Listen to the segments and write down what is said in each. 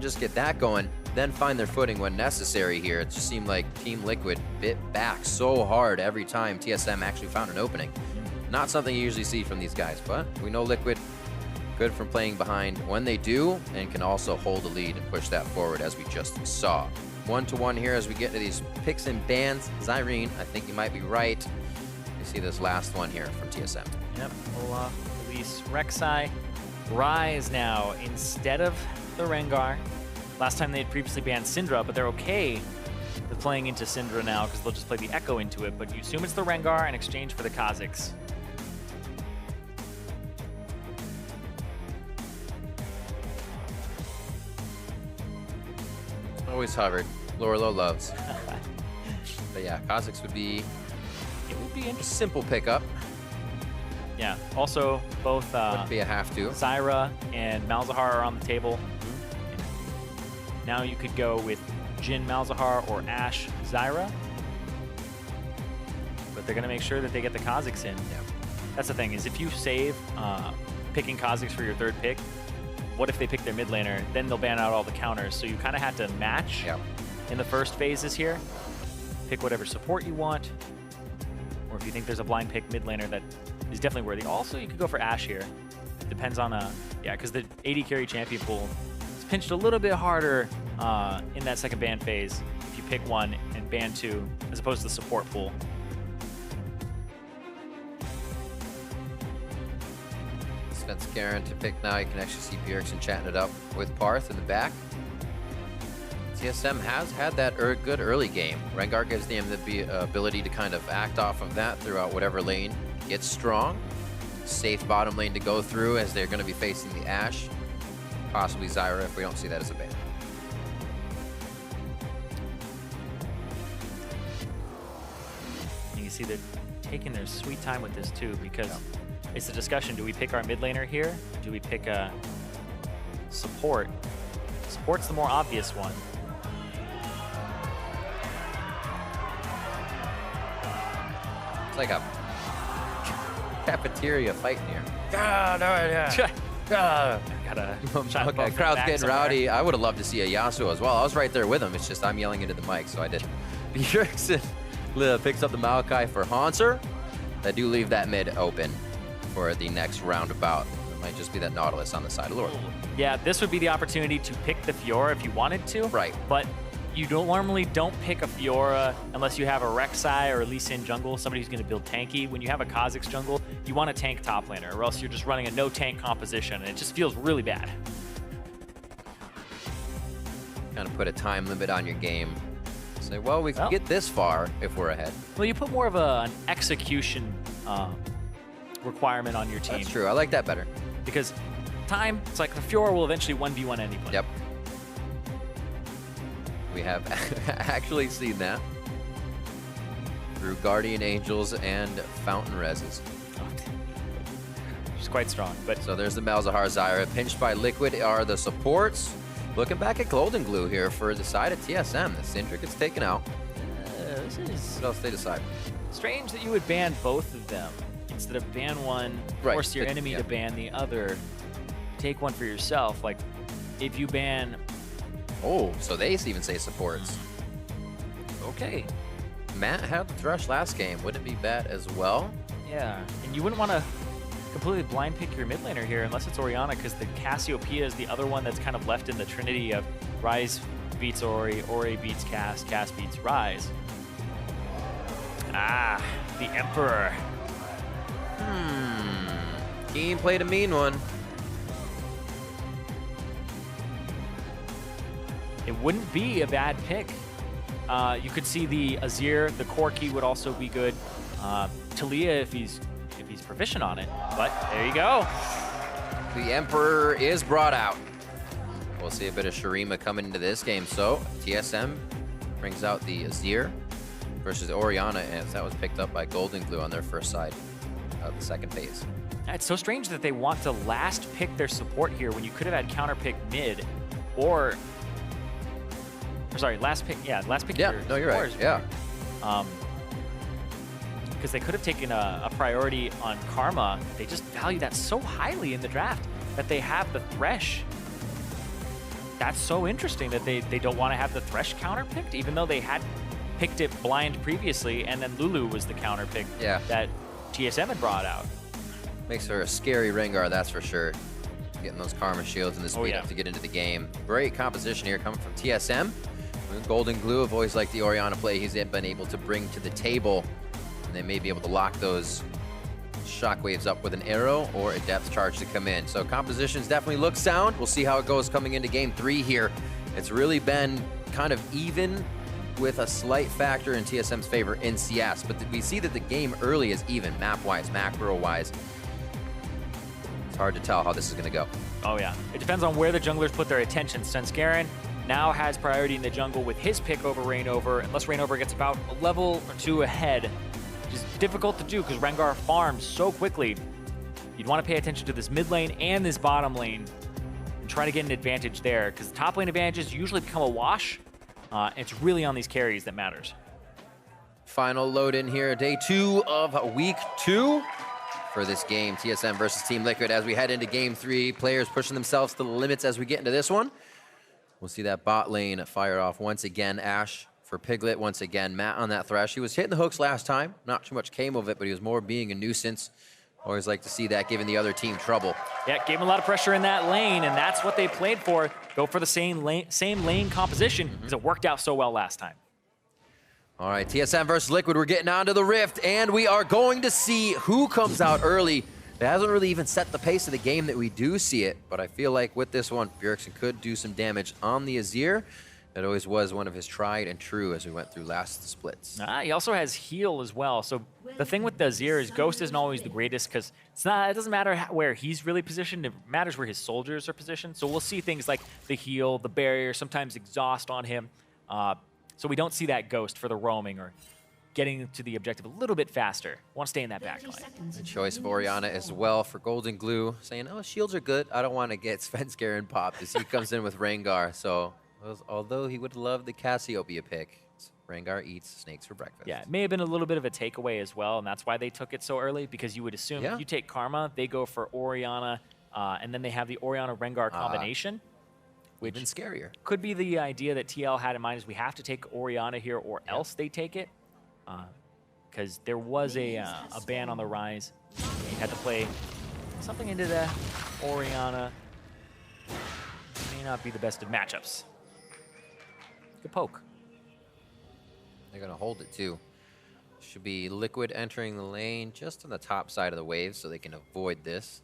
just get that going, then find their footing when necessary here. It just seemed like Team Liquid bit back so hard every time TSM actually found an opening. Not something you usually see from these guys, but we know Liquid good from playing behind when they do, and can also hold the lead and push that forward as we just saw. 1-to-1 here as we get to these picks and bans. Zirene, I think you might be right. You see this last one here from TSM. Yep, Olaf, release Rek'Sai. Ryze now instead of the Rengar. Last time they had previously banned Syndra, but they're okay with playing into Syndra now because they'll just play the Echo into it, but you assume it's the Rengar in exchange for the Kha'Zix. Always hovered. Lourlo loves. But yeah, Kha'Zix would be... It would be a simple pickup. Yeah, also both Wouldn't be a have to. Zyra and Malzahar are on the table. Now you could go with Jhin Malzahar or Ashe Zyra. But they're going to make sure that they get the Kha'Zix in. Yeah. That's the thing, is if you save picking Kha'Zix for your third pick, what if they pick their mid laner? Then they'll ban out all the counters. So you kind of have to match in the first phases here. Pick whatever support you want. Or if you think there's a blind pick mid laner that is definitely worthy. Also, you could go for Ashe here. Depends on because the AD carry champion pool is pinched a little bit harder in that second ban phase if you pick one and ban two, as opposed to the support pool. Svenskeren to pick now. You can actually see Bjergsen chatting it up with Parth in the back. TSM has had that good early game. Rengar gives them the ability to kind of act off of that throughout whatever lane gets strong. Safe bottom lane to go through as they're going to be facing the Ashe. Possibly Zyra if we don't see that as a ban. You can see they're taking their sweet time with this too, because it's a discussion. Do we pick our mid laner here? Do we pick a support? Support's the more obvious one. It's like a cafeteria fighting here. Okay, crowd's getting rowdy. I would have loved to see a Yasuo as well. I was right there with him. It's just I'm yelling into the mic, so I did. Bjergsen picks up the Maokai for Hauntzer. I do leave that mid open for the next roundabout. It might just be that Nautilus on the side of Lourlo. Yeah, this would be the opportunity to pick the Fiora if you wanted to. Right. But you normally don't pick a Fiora unless you have a Rek'Sai or a Lee Sin jungle, somebody who's going to build tanky. When you have a Kha'Zix jungle, you want a tank top laner, or else you're just running a no tank composition, and it just feels really bad. Kind of put a time limit on your game. Say, well, we can get this far if we're ahead. Well, you put more of an execution requirement on your team. That's true. I like that better. Because time, it's like the Fiora will eventually 1v1 anybody. Yep. We have actually seen that through Guardian Angels and Fountain Reses. She's quite strong. But so there's the Malzahar Zyra. Pinched by Liquid are the supports. Looking back at GoldenGlue here for the side of TSM. The Syndra gets taken out. This is what else they decide? Strange that you would ban both of them instead of ban one, force your enemy to ban the other. Take one for yourself. Like, if you ban... Oh, so they even say supports. Okay. Matt had the Thresh last game. Would it be bad as well? Yeah, and you wouldn't want to completely blind pick your mid laner here unless it's Orianna, because the Cassiopeia is the other one that's kind of left in the trinity of Ryze beats Ori, Ori beats Cass, Cass beats Ryze. Ah, the Emperor. Keen played a mean one. It wouldn't be a bad pick. You could see the Azir, the Corki would also be good. Talia if he's proficient on it. But there you go. The Emperor is brought out. We'll see a bit of Shurima coming into this game. So TSM brings out the Azir versus Orianna, as that was picked up by GoldenGlue on their first side of the second phase. It's so strange that they want to last pick their support here when you could have had counter pick mid, or sorry, last pick. Yeah, last pick. Yeah, no, you're right. Yeah. Because they could have taken a priority on Karma. They just value that so highly in the draft that they have the Thresh that's so interesting that they don't want to have the Thresh counter picked, even though they had picked it blind previously, and then Lourlo was the counter pick that TSM had brought out. Makes her a scary Rengar, that's for sure. Getting those Karma Shields and the speed up to get into the game. Great composition here coming from TSM. GoldenGlue have always liked the Orianna play he's been able to bring to the table. And they may be able to lock those shockwaves up with an arrow or a depth charge to come in. So compositions definitely look sound. We'll see how it goes coming into game 3 here. It's really been kind of even with a slight factor in TSM's favor in CS, but we see that the game early is even, map-wise, macro-wise. It's hard to tell how this is going to go. Oh yeah, it depends on where the junglers put their attention. Svenskeren now has priority in the jungle with his pick over ReignOver, unless ReignOver gets about a level or 2 ahead, which is difficult to do because Rengar farms so quickly. You'd want to pay attention to this mid lane and this bottom lane and try to get an advantage there, because the top lane advantages usually become a wash. It's really on these carries that matters. Final load in here, day 2 of week 2 for this game, TSM versus Team Liquid. As we head into game 3, players pushing themselves to the limits as we get into this one. We'll see that bot lane fire off once again. Ashe for Piglet once again. Matt on that Thresh. He was hitting the hooks last time. Not too much came of it, but he was more being a nuisance. Always like to see that, giving the other team trouble. Yeah, gave him a lot of pressure in that lane, and that's what they played for. Go for the same lane composition, because it worked out so well last time. All right, TSM versus Liquid. We're getting onto the Rift, and we are going to see who comes out early. It hasn't really even set the pace of the game that we do see it, but I feel like with this one, Bjergsen could do some damage on the Azir. That always was one of his tried and true as we went through last splits. He also has heal as well. So the thing with the Azir is Ghost isn't always the greatest, because it doesn't matter where he's really positioned. It matters where his soldiers are positioned. So we'll see things like the heal, the barrier, sometimes exhaust on him. So we don't see that Ghost for the roaming or getting to the objective a little bit faster. Want to stay in that back line. The choice of Orianna as well for GoldenGlue, saying, oh, shields are good. I don't want to get Svenskeren popped as he comes in with Rengar. So although he would love the Cassiopeia pick, Rengar eats snakes for breakfast. Yeah, it may have been a little bit of a takeaway as well, and that's why they took it so early, because you would assume if you take Karma, they go for Orianna, and then they have the Orianna-Rengar combination. Which even scarier. Could be the idea that TL had in mind, is we have to take Orianna here or else they take it. Because there was a ban on the rise. You had to play something into the Orianna. May not be the best of matchups. Good poke. They're going to hold it too. Should be Liquid entering the lane just on the top side of the wave so they can avoid this.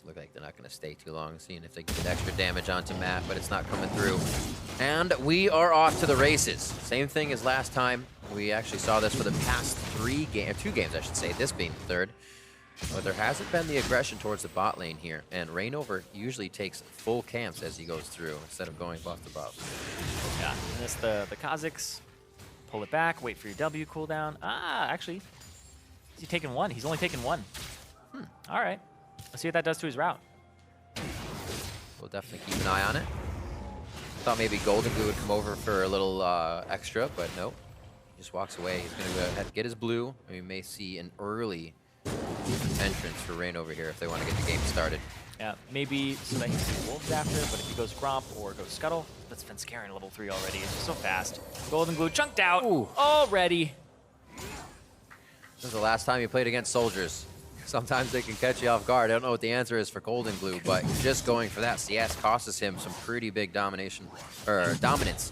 Look like they're not going to stay too long, seeing if they can get extra damage onto Matt, but it's not coming through. And we are off to the races. Same thing as last time. We actually saw this for the past 2 games, I should say, this being the third. But there hasn't been the aggression towards the bot lane here, and ReignOver usually takes full camps as he goes through instead of going buff to buff. Yeah, and it's the Kha'Zix. Pull it back, wait for your W cooldown. Actually, he's taking 1. He's only taken 1. All right. Let's see what that does to his route. We'll definitely keep an eye on it. Thought maybe GoldenGlue would come over for a little extra, but nope. He just walks away. He's going to go ahead and get his blue. And we may see an early entrance for ReignOver here if they want to get the game started. Yeah, maybe so that he can Wolves after, but if he goes Gromp or goes Scuttle, that's Svenskeren level 3 already. It's just so fast. GoldenGlue chunked out already. This is the last time you played against soldiers. Sometimes they can catch you off guard. I don't know what the answer is for GoldenGlue, but just going for that CS costs him some pretty big dominance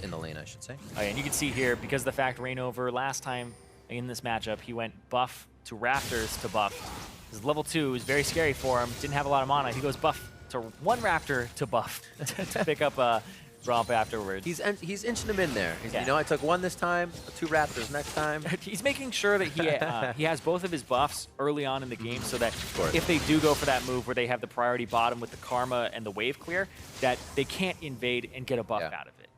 in the lane, I should say. Oh, yeah, and you can see here, because of the fact ReignOver last time in this matchup, he went buff to Raptors to buff. His level 2 is very scary for him. Didn't have a lot of mana. He goes buff to 1 Raptor to buff to pick up a Gromp afterwards. He's inching him in there. You know, I took 1 this time, 2 Raptors next time. He's making sure that he has both of his buffs early on in the game, so that if they do go for that move where they have the priority bottom with the Karma and the wave clear, that they can't invade and get a buff out of it.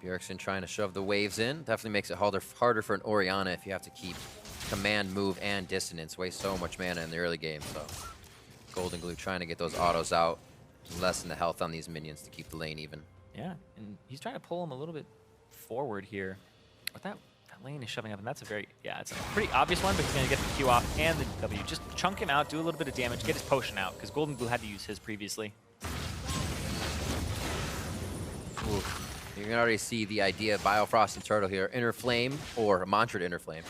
Bjergsen trying to shove the waves in. Definitely makes it harder for an Orianna if you have to keep command, move, and dissonance. Waste so much mana in the early game. So GoldenGlue trying to get those autos out. Lessen the health on these minions to keep the lane even. Yeah, and he's trying to pull him a little bit forward here. But that lane is shoving up, and that's it's a pretty obvious one, but he's going to get the Q off and the W. Just chunk him out, do a little bit of damage, get his potion out, because GoldenGlue had to use his previously. Oof. You can already see the idea of Biofrost and Turtle here. Inner Flame or Mantra to Inner Flame.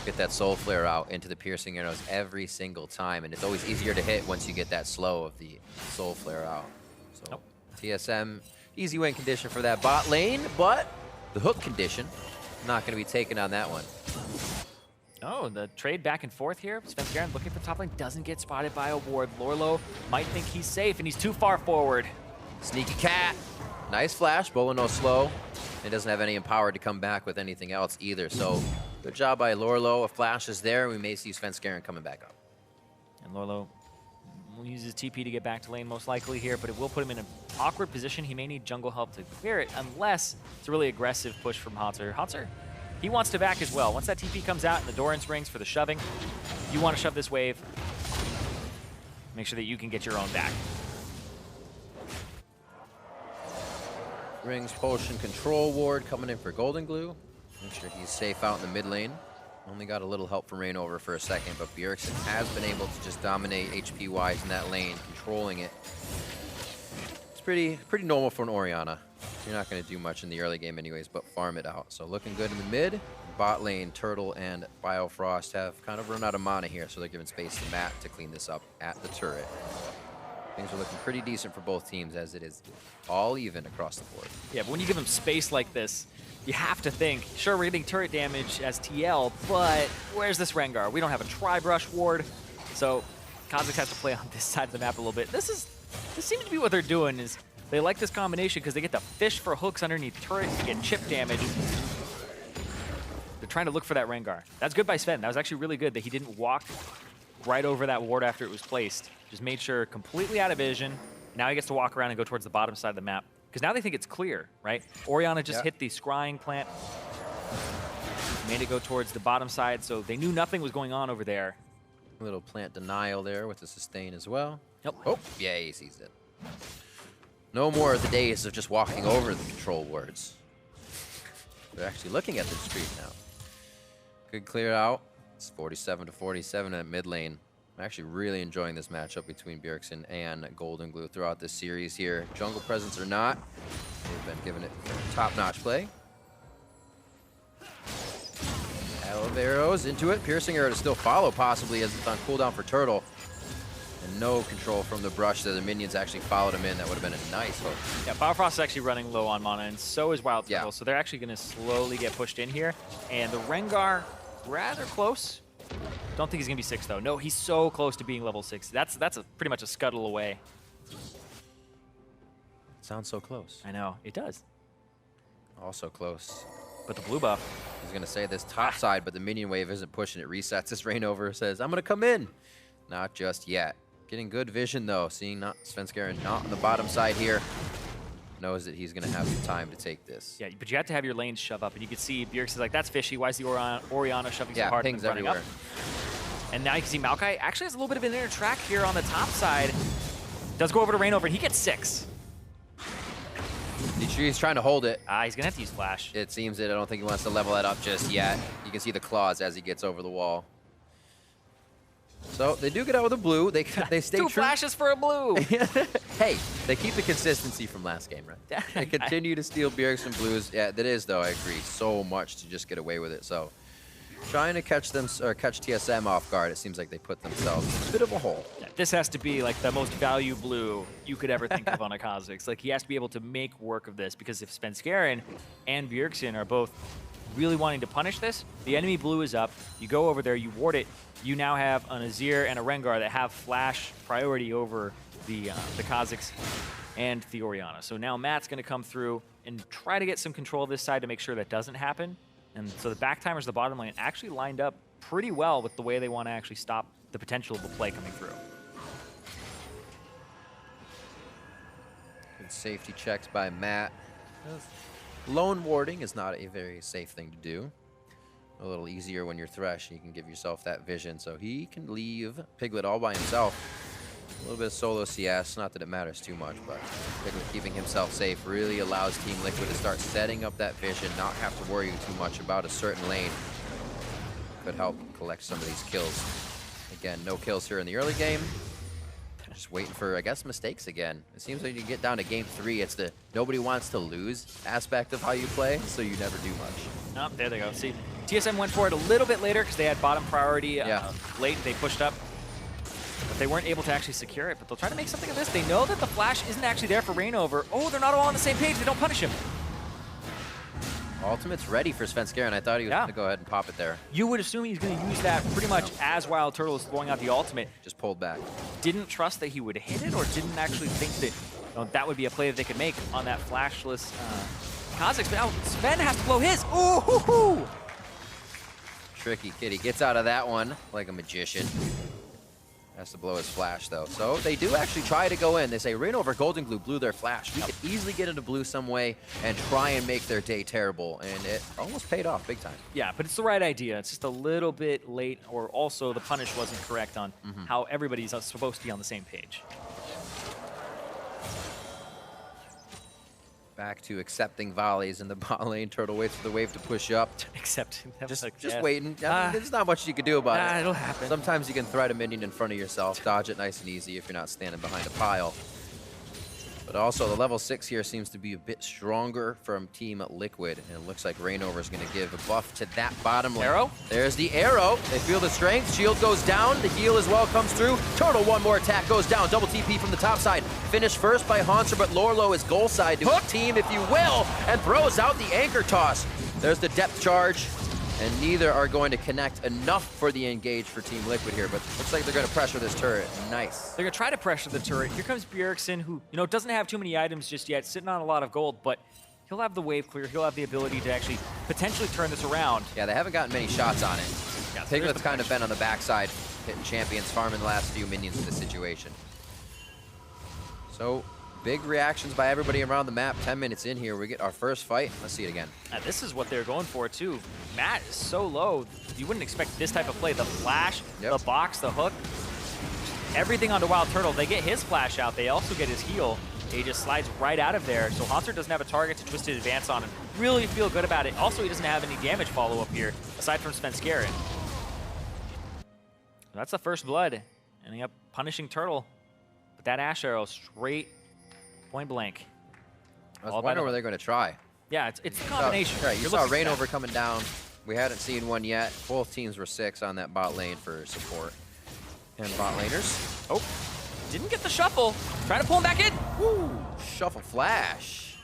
Get that Soul Flare out into the piercing arrows every single time, and it's always easier to hit once you get that slow of the Soul Flare out. So TSM, easy win condition for that bot lane, but the hook condition, not going to be taken on that one. Oh, the trade back and forth here. Svenskeren looking for top lane, doesn't get spotted by a ward. Lourlo might think he's safe, and he's too far forward. Sneaky cat. Nice flash, Bolo no slow. It doesn't have any empower to come back with anything else either, so good job by Lourlo. A flash is there. We may see Svenskeren coming back up. And Lourlo will use his TP to get back to lane most likely here, but it will put him in an awkward position. He may need jungle help to clear it, unless it's a really aggressive push from Hauntzer. Hauntzer, he wants to back as well. Once that TP comes out and the Doran's rings for the shoving, you want to shove this wave, make sure that you can get your own back. Rings Potion Control Ward coming in for GoldenGlue. Make sure he's safe out in the mid lane. Only got a little help from ReignOver for a second, but Bjergsen has been able to just dominate HP-wise in that lane, controlling it. It's pretty normal for an Orianna. You're not going to do much in the early game anyways, but farm it out. So looking good in the mid. Bot lane, Turtle and Biofrost have kind of run out of mana here, so they're giving space to Matt to clean this up at the turret. Things are looking pretty decent for both teams, as it is all even across the board. Yeah, but when you give them space like this, you have to think, sure, we're getting turret damage as TL, but where's this Rengar? We don't have a Tri-Brush ward, so Kha'Zix has to play on this side of the map a little bit. This seems to be what they're doing, is they like this combination because they get to fish for hooks underneath turrets to get chip damage. They're trying to look for that Rengar. That's good by Sven. That was actually really good that he didn't walk right over that ward after it was placed. Just made sure completely out of vision. Now he gets to walk around and go towards the bottom side of the map. Because now they think it's clear, right? Orianna just hit the scrying plant. Made it go towards the bottom side, so they knew nothing was going on over there. A little plant denial there with the sustain as well. Nope. Oh, yeah, he sees it. No more of the days of just walking over the control wards. They're actually looking at the street now. Good clear out. It's 47-47 at mid lane. I'm actually really enjoying this matchup between Bjergsen and GoldenGlue throughout this series here. Jungle presence or not, they've been giving it top-notch play. Arrow of arrows into it. Piercing arrow to still follow, possibly, as it's on cooldown for Turtle. And no control from the brush there. The minions actually followed him in. That would have been a nice hook. Yeah, Biofrost is actually running low on mana, and so is WildTurtle. So they're actually going to slowly get pushed in here. And the Rengar, rather close. Don't think he's going to be 6, though. No, he's so close to being level 6. That's pretty much a scuttle away. Sounds so close. I know. It does. Also close. But the blue buff. He's going to say this top side, but the minion wave isn't pushing it. Resets this ReignOver, says, I'm going to come in. Not just yet. Getting good vision, though. Seeing Svenskeren not on the bottom side here. Knows that he's going to have some time to take this. Yeah, but you have to have your lanes shove up. And you can see Bjergsen's like, that's fishy. Why is the Orianna shoving so hard pings and running everywhere. up? And now you can see Maokai actually has a little bit of an inner track here on the top side. Does go over to ReignOver, and he gets 6. He's trying to hold it. He's going to have to use Flash. It seems that I don't think he wants to level that up just yet. You can see the claws as he gets over the wall. So they do get out with a blue. They stay true. 2 flashes for a blue. Hey, they keep the consistency from last game, right? They continue to steal Bjergsen blues. Yeah, that is, though, I agree. So much to just get away with it. So trying to catch them or catch TSM off guard, it seems like they put themselves in a bit of a hole. Yeah, this has to be like the most value blue you could ever think of on a Kha'Zix. Like, he has to be able to make work of this, because if Svenskeren and Bjergsen are both really wanting to punish this, the enemy blue is up. You go over there, you ward it. You now have an Azir and a Rengar that have flash priority over the Kha'Zix and the Orianna. So now Matt's going to come through and try to get some control of this side to make sure that doesn't happen. And so the backtimers, the bottom lane, actually lined up pretty well with the way they want to actually stop the potential of the play coming through. Good safety checks by Matt. Lone warding is not a very safe thing to do. A little easier when you're Thresh, you can give yourself that vision. So he can leave Piglet all by himself. A little bit of solo CS, not that it matters too much, but Piglet keeping himself safe really allows Team Liquid to start setting up that vision, not have to worry too much about a certain lane. Could help collect some of these kills. Again, no kills here in the early game. Just waiting for, I guess, mistakes again. It seems like you get down to game 3, it's the nobody wants to lose aspect of how you play, so you never do much. Oh, there they go. See, TSM went for it a little bit later because they had bottom priority late. They pushed up, but they weren't able to actually secure it. But they'll try to make something of this. They know that the flash isn't actually there for ReignOver. Oh, they're not all on the same page. They don't punish him. Ultimate's ready for Svenskeren. I thought he was going to go ahead and pop it there. You would assume he's going to use that pretty much as WildTurtle is throwing out the ultimate. Just pulled back. Didn't trust that he would hit it, or didn't actually think that that would be a play that they could make on that flashless Kha'Zix. But now Sven has to blow his. Ooh, hoo, hoo. Tricky kid. He gets out of that one like a magician. Has to blow his flash, though. So they do actually try to go in. They say, ReignOver, GoldenGlue blew their flash. We could easily get into blue some way and try and make their day terrible. And it almost paid off big time. Yeah, but it's the right idea. It's just a little bit late, or also the punish wasn't correct on how everybody's supposed to be on the same page. Back to accepting volleys in the bot lane. Turtle waits for the wave to push up. Accepting them. Just waiting. There's not much you can do about it. It'll happen. Sometimes you can thread a minion in front of yourself, dodge it nice and easy if you're not standing behind a pile. But also, the level 6 here seems to be a bit stronger from Team Liquid. And it looks like ReignOver is going to give a buff to that bottom lane. Arrow? There's the arrow. They feel the strength. Shield goes down. The heal as well comes through. Turtle, one more attack goes down. Double TP from the top side. Finished first by Hauntzer, but Lourlo is goal side to his team, if you will, and throws out the anchor toss. There's the depth charge. And neither are going to connect enough for the engage for Team Liquid here, but looks like they're going to pressure this turret. Nice. They're going to try to pressure the turret. Here comes Bjergsen, who doesn't have too many items just yet, sitting on a lot of gold, but he'll have the wave clear. He'll have the ability to actually potentially turn this around. Yeah, they haven't gotten many shots on it. Yeah, so Piglet's kind of been on the backside, hitting champions, farming the last few minions in this situation. So, big reactions by everybody around the map. 10 minutes in here, we get our first fight. Let's see it again. This is what they're going for, too. Matt is so low. You wouldn't expect this type of play. The flash, the box, the hook, everything onto WildTurtle. They get his flash out. They also get his heal. He just slides right out of there. So Hauntzer doesn't have a target to Twisted Advance on him. Really feel good about it. Also, he doesn't have any damage follow-up here, aside from Svenskeren. That's the first blood. Ending up punishing Turtle. But that Ashe arrow straight point blank. I was wondering where they're going to try. Yeah, it's a combination. You saw ReignOver coming down. We hadn't seen one yet. Both teams were 6 on that bot lane for support. And bot laners. Oh, didn't get the shuffle. Trying to pull him back in. Woo! Shuffle flash.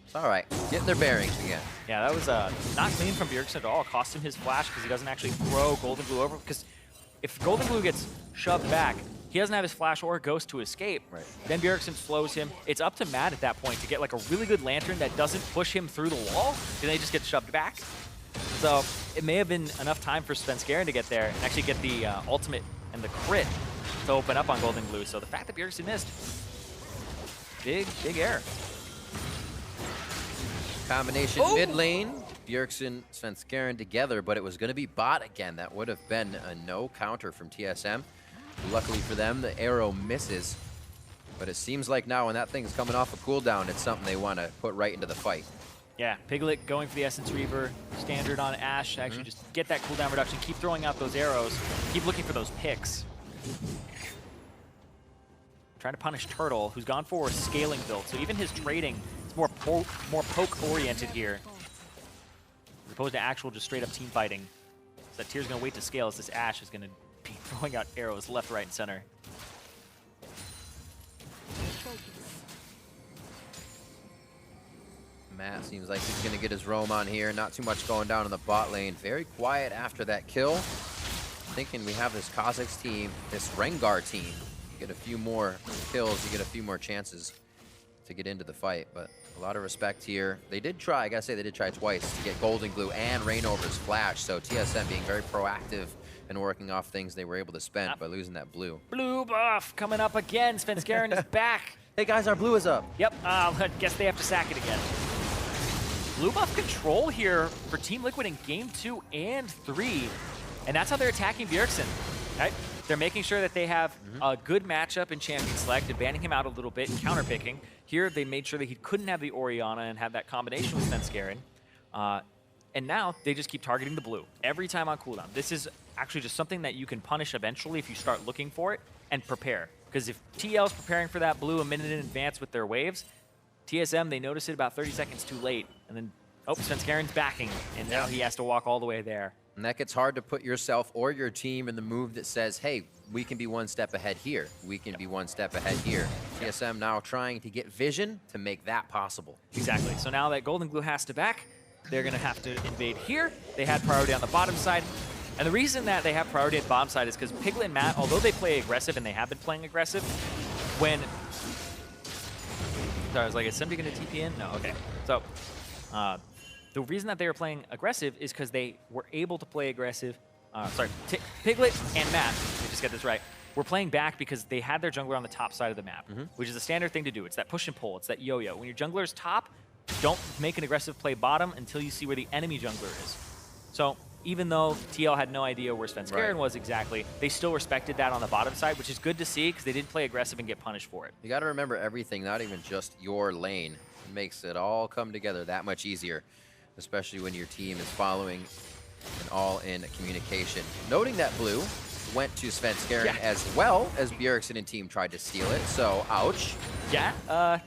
It's all right. Getting their bearings again. Yeah, that was not clean from Bjergsen at all. Cost him his flash because he doesn't actually throw GoldenGlue over. Because if GoldenGlue gets shoved back, he doesn't have his flash or ghost to escape. Right. Then Bjergsen slows him. It's up to Matt at that point to get like a really good lantern that doesn't push him through the wall, and they just get shoved back. So it may have been enough time for Svenskeren to get there and actually get the ultimate and the crit to open up on GoldenGlue. So the fact that Bjergsen missed, big error. Combination mid lane. Bjergsen, Svenskeren together, but it was going to be bot again. That would have been a no counter from TSM. Luckily for them, the arrow misses. But it seems like now when that thing's coming off a cooldown, it's something they want to put right into the fight. Yeah, Piglet going for the Essence Reaver, standard on Ashe, actually just get that cooldown reduction, keep throwing out those arrows, keep looking for those picks. Trying to punish Turtle, who's gone for a scaling build, so even his trading is more poke-oriented here, as opposed to actual just straight-up team fighting. So that Tyr's going to wait to scale as this Ashe is going to be throwing out arrows left, right, and center. Matt seems like he's going to get his roam on here. Not too much going down in the bot lane. Very quiet after that kill. Thinking we have this Kha'Zix team, this Rengar team. You get a few more kills, you get a few more chances to get into the fight. But a lot of respect here. They did try, I gotta say, they did try twice to get GoldenGlue and ReignOver's flash. So TSM being very proactive and working off things they were able to spend by losing that blue. Blue buff coming up again. Svenskeren is back. Hey guys, our blue is up. Yep, I guess they have to sack it again. Blue buff control here for Team Liquid in game 2 and 3. And that's how they're attacking Bjergsen. Right? They're making sure that they have a good matchup in Champion Select and banning him out a little bit and counterpicking. Here, they made sure that he couldn't have the Orianna and have that combination with Svenskeren. And now they just keep targeting the blue every time on cooldown. This is actually just something that you can punish eventually if you start looking for it and prepare. Because if TL is preparing for that blue a minute in advance with their waves, TSM, they notice it about 30 seconds too late. And then, oh, Svenskeren's backing, and now he has to walk all the way there. And that gets hard to put yourself or your team in the move that says, hey, we can be one step ahead here. We can be one step ahead here. TSM now trying to get vision to make that possible. Exactly. So now that GoldenGlue has to back, they're going to have to invade here. They had priority on the bottom side. And the reason that they have priority at the bottom side is because Piglet and Matt, although they play aggressive and they have been playing aggressive, when... Sorry, I was like, is somebody going to TP in? No, okay. So, the reason that they were playing aggressive is because they were able to play aggressive. Piglet and Matt, let me just get this right, were playing back because they had their jungler on the top side of the map, which is a standard thing to do. It's that push and pull. It's that yo-yo. When your jungler's top, don't make an aggressive play bottom until you see where the enemy jungler is. So even though TL had no idea where Svenskeren was exactly, they still respected that on the bottom side, which is good to see because they didn't play aggressive and get punished for it. You got to remember everything, not even just your lane. It makes it all come together that much easier, especially when your team is following an all-in communication. Noting that blue went to Svenskeren as well as Bjergsen and team tried to steal it, so ouch. Yeah,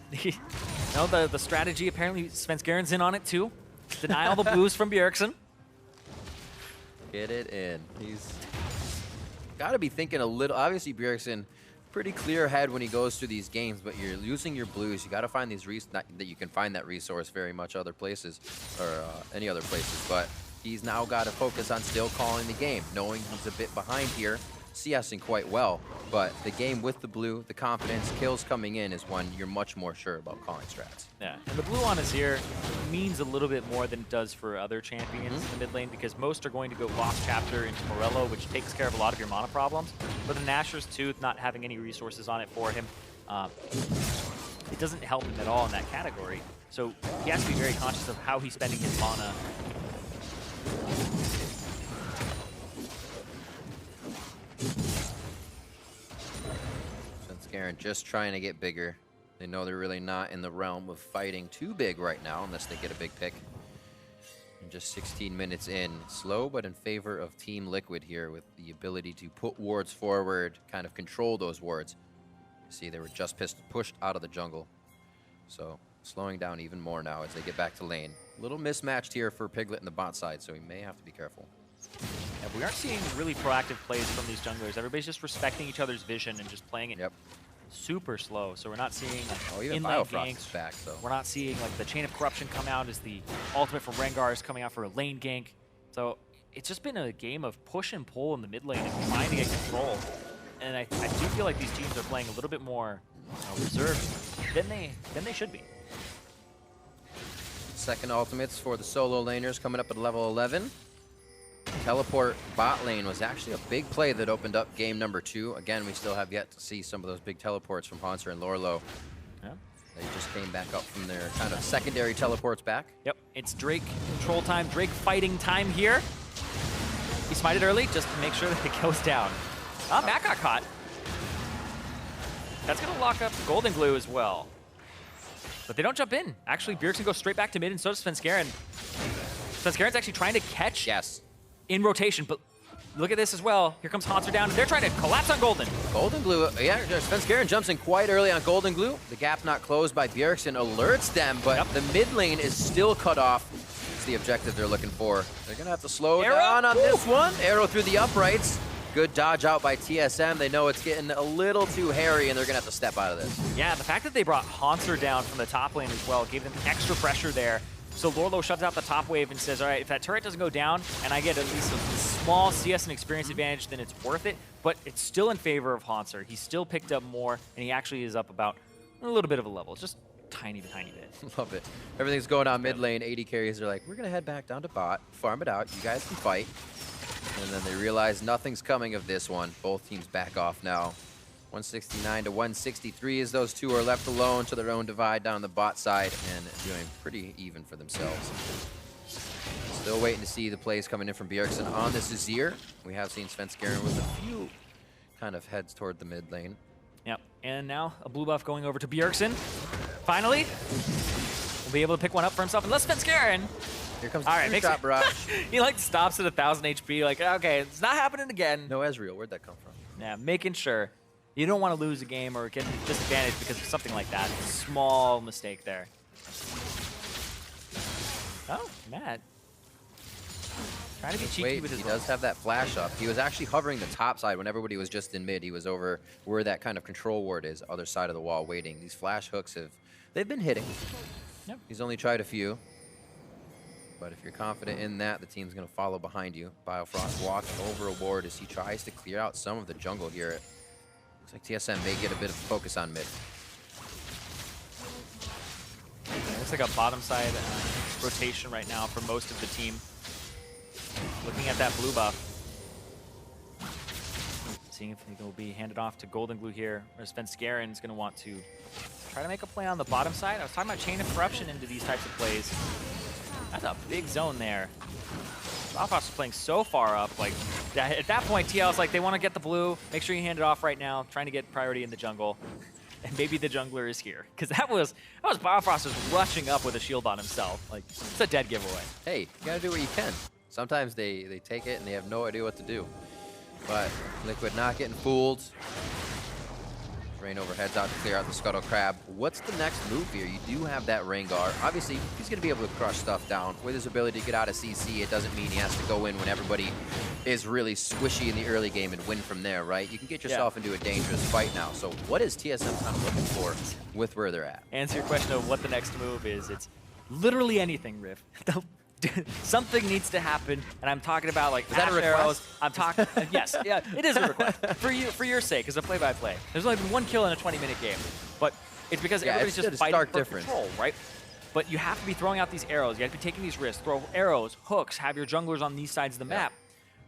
no, the strategy, apparently Svenskeren's in on it too. Deny all the blues from Bjergsen. Get it in. He's got to be thinking a little, obviously Bjergsen, pretty clear head when he goes through these games, but you're losing your blues. You got to find these that you can find that resource very much other places or any other places, but he's now got to focus on still calling the game, knowing he's a bit behind here, CSing quite well, but the game with the blue, the confidence, kills coming in is when you're much more sure about calling strats. Yeah, and the blue on Azir means a little bit more than it does for other champions in the mid lane because most are going to go Lost Chapter into Morello, which takes care of a lot of your mana problems. But the Nashor's Tooth, not having any resources on it for him, it doesn't help him at all in that category. So he has to be very conscious of how he's spending his mana. Svenskeren just trying to get bigger. They know they're really not in the realm of fighting too big right now unless they get a big pick. And just 16 minutes in, slow but in favor of Team Liquid here with the ability to put wards forward, kind of control those wards. See, they were just pushed out of the jungle. So slowing down even more now as they get back to lane. A little mismatched here for Piglet in the bot side, so he may have to be careful. Yeah, we aren't seeing really proactive plays from these junglers. Everybody's just respecting each other's vision and just playing it super slow. So we're not seeing like even Biofrost is back, so we're not seeing like the Chain of Corruption come out as the ultimate from Rengar is coming out for a lane gank. So it's just been a game of push and pull in the mid lane and trying to get control. And I do feel like these teams are playing a little bit more reserved than they should be. Second ultimates for the solo laners coming up at level 11. Teleport bot lane was actually a big play that opened up game number 2. Again, we still have yet to see some of those big teleports from Hauntzer and Lourlo. Yeah. They just came back up from their kind of secondary teleports back. Yep, it's Drake control time, Drake fighting time here. He smited early just to make sure that it goes down. Ah, Matt got caught. That's going to lock up GoldenGlue as well. But they don't jump in. Actually, Bjergsen goes straight back to mid, and so does Svenskeren. Svenskeren's actually trying to catch in rotation, but look at this as well. Here comes Hauntzer down, and they're trying to collapse on Golden. GoldenGlue, yeah, Svenskeren jumps in quite early on GoldenGlue. The gap not closed by Bjergsen alerts them, but the mid lane is still cut off. It's the objective they're looking for. They're going to have to slow down on this one. Arrow through the uprights. Good dodge out by TSM. They know it's getting a little too hairy, and they're going to have to step out of this. Yeah, the fact that they brought Hauntzer down from the top lane as well gave them extra pressure there. So Lourlo shuts out the top wave and says, all right, if that turret doesn't go down and I get at least a small CS and experience advantage, then it's worth it. But it's still in favor of Hauntzer. He's still picked up more, and he actually is up about a little bit of a level. Just tiny bit. Love it. Everything's going on mid lane. AD carries are like, we're going to head back down to bot, farm it out. You guys can fight. And then they realize nothing's coming of this one. Both teams back off now. 169 to 163 as those two are left alone to their own divide down the bot side and doing pretty even for themselves. Still waiting to see the plays coming in from Bjergsen on this Azir. We have seen Svenskeren with a few kind of heads toward the mid lane. Yep, and now a blue buff going over to Bjergsen. Finally, will be able to pick one up for himself. Unless Svenskeren Here comes the All right, shot barrage. He like stops at 1,000 HP. Like, okay, it's not happening again. No Ezreal. Where'd that come from? Yeah, making sure you don't want to lose a game or get disadvantaged because of something like that. Small mistake there. Oh, Matt. Trying to be cheeky with his he does have that flash up. He was actually hovering the top side when everybody was just in mid. He was over where that kind of control ward is, other side of the wall waiting. These flash hooks they've been hitting. Yep. He's only tried a few. But if you're confident in that, the team's going to follow behind you. Biofrost walks over a ward as he tries to clear out some of the jungle here. Looks like TSM may get a bit of focus on mid. Yeah, looks like a bottom side rotation right now for most of the team. Looking at that blue buff. Seeing if it will be handed off to GoldenGlue here, or Svenskeren is going to want to try to make a play on the bottom side. I was talking about Chain of Corruption into these types of plays. That's a big zone there. Biofrost is playing so far up. Like at that point, TL's like, they want to get the blue. Make sure you hand it off right now. Trying to get priority in the jungle. And maybe the jungler is here. Because that was Biofrost was rushing up with a shield on himself. Like, it's a dead giveaway. Hey, you got to do what you can. Sometimes they take it and they have no idea what to do. But Liquid not getting fooled. ReignOver heads out to clear out the Scuttle Crab. What's the next move here? You do have that Rengar. Obviously, he's going to be able to crush stuff down. With his ability to get out of CC, it doesn't mean he has to go in when everybody is really squishy in the early game and win from there, right? You can get yourself into a dangerous fight now. So what is TSM kind of looking for with where they're at? Answer your question of what the next move is. It's literally anything, Riv. Something needs to happen, and I'm talking about like is that a request? Arrows. I'm talking. Yes, yeah, it is a request for your sake as a play-by-play. There's only been one kill in a 20-minute game, but it's because everybody's just fighting for control, right? But you have to be throwing out these arrows. You have to be taking these risks. Throw arrows, hooks. Have your junglers on these sides of the map,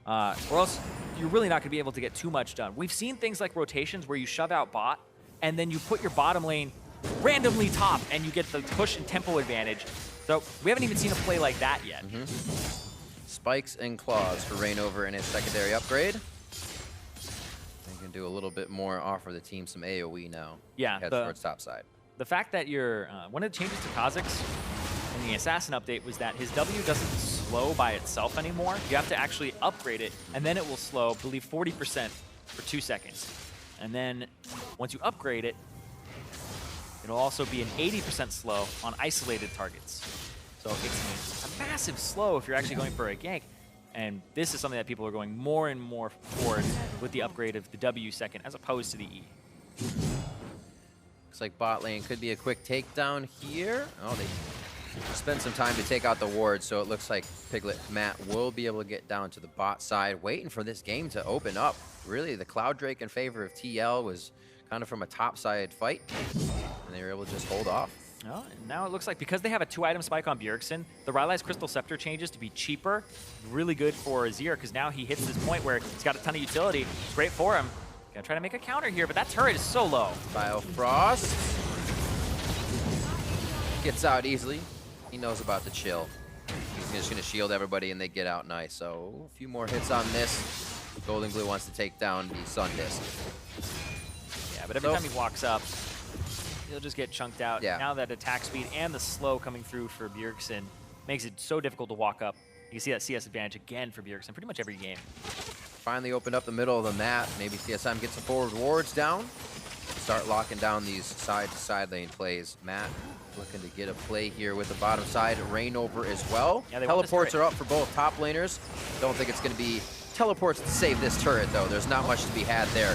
or else you're really not going to be able to get too much done. We've seen things like rotations where you shove out bot, and then you put your bottom lane randomly top, and you get the push and tempo advantage. So we haven't even seen a play like that yet. Spikes and claws for ReignOver in his secondary upgrade. They can do a little bit more, offer the team some AoE now. Yeah, head towards top side. The fact that one of the changes to Kha'Zix in the Assassin update was that his W doesn't slow by itself anymore. You have to actually upgrade it, and then it will slow, I believe, 40% for 2 seconds. And then once you upgrade it, it'll also be an 80% slow on isolated targets. So it's a massive slow if you're actually going for a gank. And this is something that people are going more and more towards with the upgrade of the W second as opposed to the E. Looks like bot lane could be a quick takedown here. Oh, they spend some time to take out the ward, so it looks like Piglet Matt will be able to get down to the bot side, waiting for this game to open up. Really, the Cloud Drake in favor of TL was kind of from a top-side fight, and they were able to just hold off. Oh, and now it looks like because they have a 2-item spike on Bjergsen, the Rylai's Crystal Scepter changes to be cheaper. Really good for Azir, because now he hits this point where he's got a ton of utility. It's great for him. Gonna try to make a counter here, but that turret is so low. Biofrost gets out easily. He knows about the chill. He's just gonna shield everybody and they get out nice. So a few more hits on this. GoldenGlue wants to take down the Sun Disc. Yeah, but every time he walks up, he'll just get chunked out. Yeah. Now that attack speed and the slow coming through for Bjergsen makes it so difficult to walk up. You can see that CS advantage again for Bjergsen pretty much every game. Finally opened up the middle of the map. Maybe TSM gets some forward wards down. Start locking down these side-to-side lane plays. Matt looking to get a play here with the bottom side. ReignOver as well. Yeah, teleports are up for both top laners. Don't think it's going to be teleports to save this turret, though. There's not much to be had there.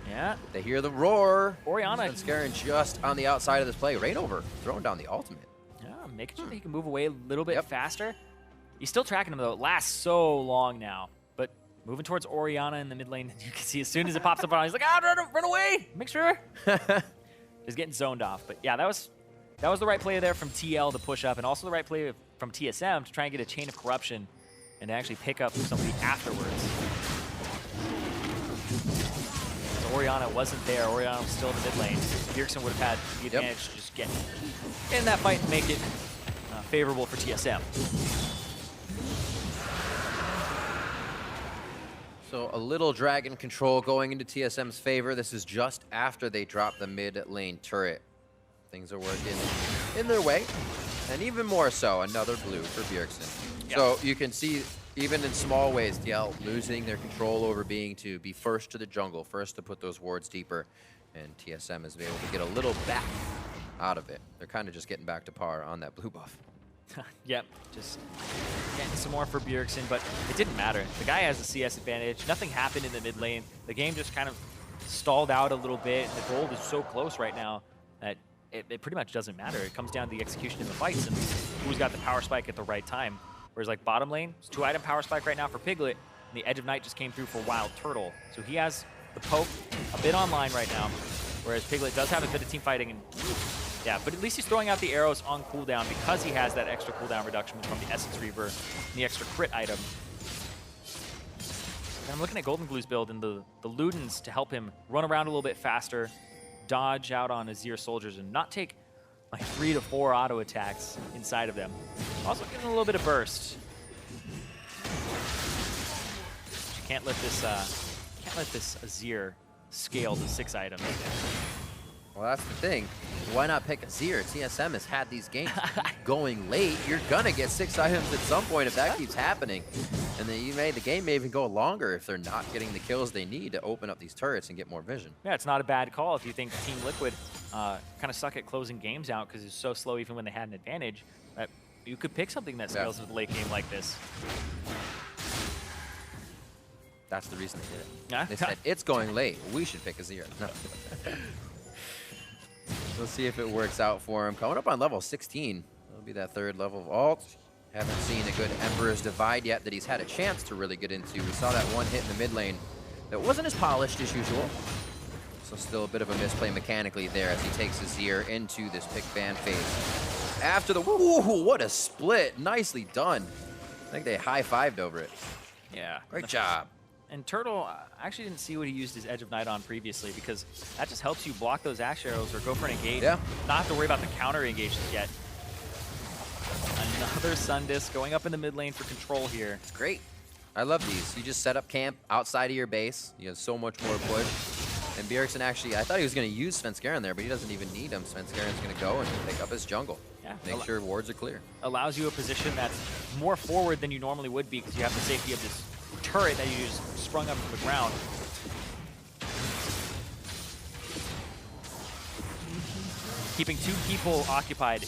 Yeah. They hear the roar. Orianna. Svenskeren just on the outside of this play. ReignOver throwing down the ultimate. Yeah, making sure that he can move away a little bit faster. He's still tracking him, though. It lasts so long now. But moving towards Orianna in the mid lane, you can see as soon as it pops up on him, he's like, run away! Make sure. He's getting zoned off. But yeah, that was the right play there from TL to push up, and also the right play from TSM to try and get a chain of corruption and to actually pick up somebody afterwards. So Orianna wasn't there. Orianna was still in the mid lane. Bjergsen would have had the advantage to just get in that fight and make it favorable for TSM. So a little dragon control going into TSM's favor. This is just after they drop the mid lane turret. Things are working in their way. And even more so, another blue for Bjergsen. Yep. So you can see, even in small ways, TL losing their control over being to be first to the jungle, first to put those wards deeper, and TSM is able to get a little back out of it. They're kind of just getting back to par on that blue buff. Yep, just getting some more for Bjergsen, but it didn't matter. The guy has a CS advantage. Nothing happened in the mid lane. The game just kind of stalled out a little bit. The gold is so close right now that it pretty much doesn't matter. It comes down to the execution in the fights and who's got the power spike at the right time. Whereas like bottom lane, it's 2-item power spike right now for Piglet, and the Edge of Night just came through for WildTurtle. So he has the poke a bit online right now, whereas Piglet does have a bit of team fighting. And yeah, but at least he's throwing out the arrows on cooldown because he has that extra cooldown reduction from the Essence Reaver and the extra crit item. And I'm looking at GoldenGlue's build and the Ludens to help him run around a little bit faster, dodge out on Azir soldiers, and not take like 3 to 4 auto attacks inside of them. Also getting a little bit of burst. You can't let this Azir scale to 6 items. Well, that's the thing. Why not pick Azir? TSM has had these games going late. You're gonna get 6 items at some point if that keeps happening. And then the game may even go longer if they're not getting the kills they need to open up these turrets and get more vision. Yeah, it's not a bad call if you think Team Liquid kind of suck at closing games out because it's so slow even when they had an advantage. You could pick something that scales with a late game like this. That's the reason they did it. Yeah? They said, it's going late. We should pick Azir. No. Let's see if it works out for him. Coming up on level 16. That'll be that 3rd level of ult. Haven't seen a good Emperor's Divide yet that he's had a chance to really get into. We saw that one hit in the mid lane that wasn't as polished as usual. So still a bit of a misplay mechanically there as he takes Azir into this pick ban phase. After the, woo, what a split. Nicely done. I think they high-fived over it. Yeah. Great job. And Turtle, I actually didn't see what he used his Edge of Night on previously because that just helps you block those Ashe arrows or go for an engage. Yeah. Not have to worry about the counter engages yet. Another Sun Disc going up in the mid lane for control here. It's great. I love these. You just set up camp outside of your base. You have so much more push. And Bjergsen actually, I thought he was going to use Svenskeren there, but he doesn't even need him. Svenskaren's going to go and pick up his jungle. Yeah. Make sure wards are clear. Allows you a position that's more forward than you normally would be because you have the safety of this turret that you just sprung up from the ground. Keeping 2 people occupied